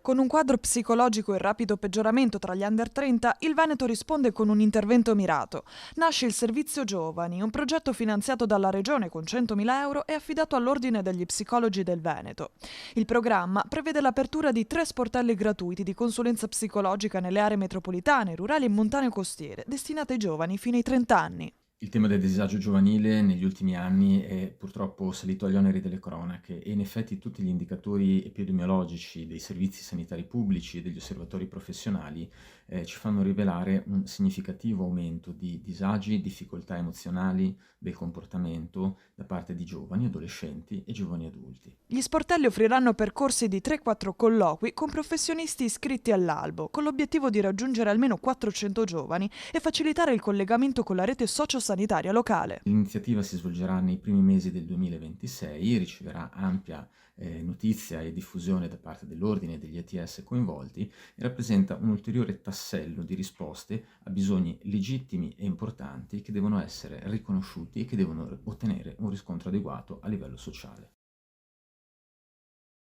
Con un quadro psicologico in rapido peggioramento tra gli under 30, il Veneto risponde con un intervento mirato. Nasce il Servizio Giovani, un progetto finanziato dalla Regione con 100.000 euro e affidato all'Ordine degli Psicologi del Veneto. Il programma prevede l'apertura di 3 sportelli gratuiti di consulenza psicologica nelle aree metropolitane, rurali e montane costiere, destinate ai giovani fino ai 30 anni. Il tema del disagio giovanile negli ultimi anni è purtroppo salito agli oneri delle cronache e in effetti tutti gli indicatori epidemiologici dei servizi sanitari pubblici e degli osservatori professionali ci fanno rivelare un significativo aumento di disagi, difficoltà emozionali, del comportamento da parte di giovani, adolescenti e giovani adulti. Gli sportelli offriranno percorsi di 3-4 colloqui con professionisti iscritti all'albo, con l'obiettivo di raggiungere almeno 400 giovani e facilitare il collegamento con la rete sociosanitaria locale. L'iniziativa si svolgerà nei primi mesi del 2026, riceverà ampia notizia e diffusione da parte dell'Ordine e degli ETS coinvolti e rappresenta un ulteriore tassello di risposte a bisogni legittimi e importanti che devono essere riconosciuti e che devono ottenere un riscontro adeguato a livello sociale.